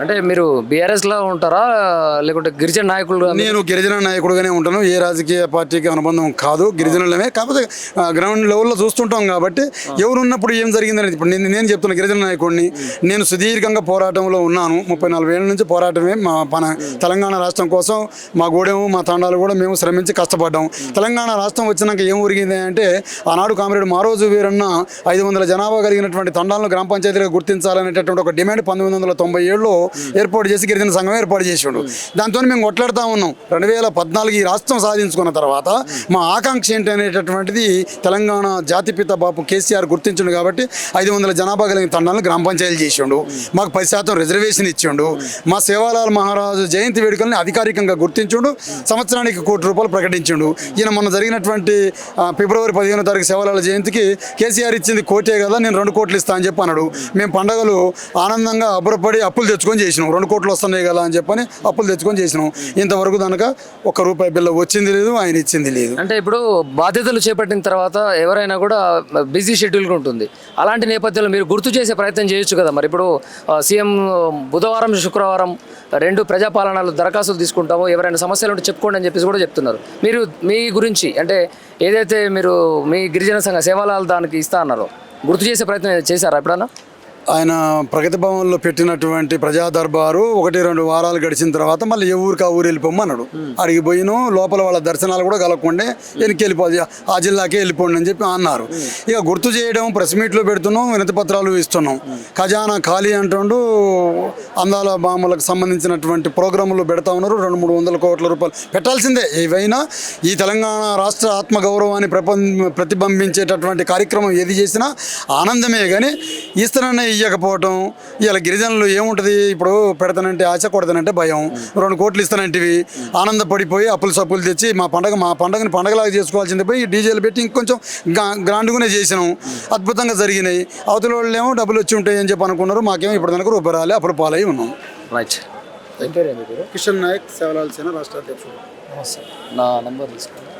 అంటే మీరు బీఆర్ఎస్లో ఉంటారా లేకుంటే గిరిజన నాయకులు? నేను గిరిజన నాయకుడుగానే ఉంటాను. ఏ రాజకీయ పార్టీకి అనుబంధం కాదు, గిరిజనులమే. కాకపోతే గ్రౌండ్ లెవెల్లో చూస్తుంటాం కాబట్టి ఎవరు ఉన్నప్పుడు ఏం జరిగిందని ఇప్పుడు నేను చెప్తున్నా. గిరిజన నాయకుడిని నేను సుదీర్ఘంగా పోరాటంలో ఉన్నాను. 34 ఏళ్ళ నుంచి పోరాటమే మన తెలంగాణ రాష్ట్రం కోసం. మా గూడెము మా తండాలు కూడా మేము శ్రమించి కష్టపడ్డాం. తెలంగాణ రాష్ట్రం వచ్చినాక ఏం ఒరిగింది అంటే ఆనాడు కామ్రేడ్ మారోజు వీరన్న 500 జనాభా కలిగినటువంటి తండాలను గ్రామ పంచాయతీగా గుర్తించాలనేటటువంటి ఒక డిమాండ్ 1997లో ఏర్పాటు చేసి గిరిజన సంఘం ఏర్పాటు చేసిండు. దాంతో మేము కొట్లాడుతూ ఉన్నాం. 2014 ఈ రాష్ట్రం సాధించుకున్న తర్వాత మా ఆకాంక్ష ఏంటి అనేటటువంటిది తెలంగాణ జాతిపిత బాపు కేసీఆర్ గుర్తించిండు. కాబట్టి 500 జనాభా కలిగిన తండాలను గ్రామ పంచాయతీలు చేసిండు. మాకు 10% రిజర్వేషన్ ఇచ్చిండు. మా సేవాలాల్ మహారాజు జయంతి వేడుకల్ని అధికారికంగా గుర్తించుండు. సంవత్సరానికి ₹1 ప్రకటించిండు. ఈయన మొన్న జరిగినటువంటి ఫిబ్రవరి 15వ తారీఖు సేవాలాల్ జయంతికి కేసీఆర్ ఇచ్చింది ₹1 కదా, నేను ₹2 ఇస్తా అని చెప్పి అన్నాడు. మేము పండగలు ఆనందంగా అబ్బురపడి అప్పులు తెచ్చుకొని చేసినాం. ₹2 వస్తున్నాయి కదా అని చెప్పని అప్పులు తెచ్చుకొని చేసినాం. ఇంతవరకు కనుక ₹1 బిల్ల వచ్చింది లేదు, ఆయన ఇచ్చింది లేదు. అంటే ఇప్పుడు బాధ్యతలు చేపట్టిన తర్వాత ఎవరైనా కూడా బిజీ షెడ్యూల్గా ఉంటుంది. అలాంటి నేపథ్యంలో మీరు గుర్తు చేసే ప్రయత్నం చేయొచ్చు కదా. మరి ఇప్పుడు సీఎం బుధవారం శుక్రవారం 2 ప్రజాపాలనలు దరఖాస్తులు తీసుకుంటాము, ఎవరైనా సమస్యలు ఉంటే చెప్పుకోండి అని చెప్పేసి కూడా చెప్తున్నారు. మీరు మీ గురించి అంటే ఏదైతే మీరు మీ గిరిజన సంఘ సేవలాలు దానికి ఇస్తా అన్నారో గుర్తు చేసే ప్రయత్నం చేశారా ఎప్పుడన్నా? ఆయన ప్రగతి భవన్లో పెట్టినటువంటి ప్రజా దర్బారు 1-2 వారాలు గడిచిన తర్వాత మళ్ళీ ఏ ఊరికి ఆ ఊరు వెళ్ళిపోమన్నాడు. అడిగి పోయిను. లోపల వాళ్ళ దర్శనాలు కూడా కలగకుండా వెనక్కి వెళ్ళిపోదు, ఆ జిల్లాకే వెళ్ళిపోండి అని చెప్పి అన్నారు. ఇక గుర్తు చేయడం, ప్రెస్ మీట్లో పెడుతున్నాం, వినతి పత్రాలు ఇస్తున్నాం. ఖజానా ఖాళీ అంటుండు. అందాల బామలకు సంబంధించినటువంటి ప్రోగ్రాములు పెడతా ఉన్నారు. 200-300 కోట్ల రూపాయలు పెట్టాల్సిందే. ఏవైనా ఈ తెలంగాణ రాష్ట్ర ఆత్మగౌరవాన్ని ప్రతిబింబించేటటువంటి కార్యక్రమం ఏది చేసినా ఆనందమే. కానీ ఇస్తానన్న ఇవ్వకపోవటం. ఇలా గిరిజనులు ఏముంటుంది, ఇప్పుడు పెడతానంటే ఆశ, కొడతానంటే భయం. 2 కోట్లు ఇస్తానంటివి ఆనందపడిపోయి అప్పులు సప్పులు తెచ్చి మా పండగని పండగలాగా చేసుకోవాల్సింది పోయి డీజేలు పెట్టి ఇంకొంచెం గ్రాండ్గానే చేసినాం. అద్భుతంగా జరిగినాయి. అవతల వాళ్ళు ఏమో డబ్బులు వచ్చి ఉంటాయి అని చెప్పి అనుకున్నారు. మాకేమో ఇప్పుడు దానికి రూపాయలు అప్పులు పాలై ఉన్నాం. రైట్. కిషన్ నాయక్, సేవలాల్ సేన రాష్ట్ర అధ్యక్షుడు. నా నంబర్ తీసుకోండి.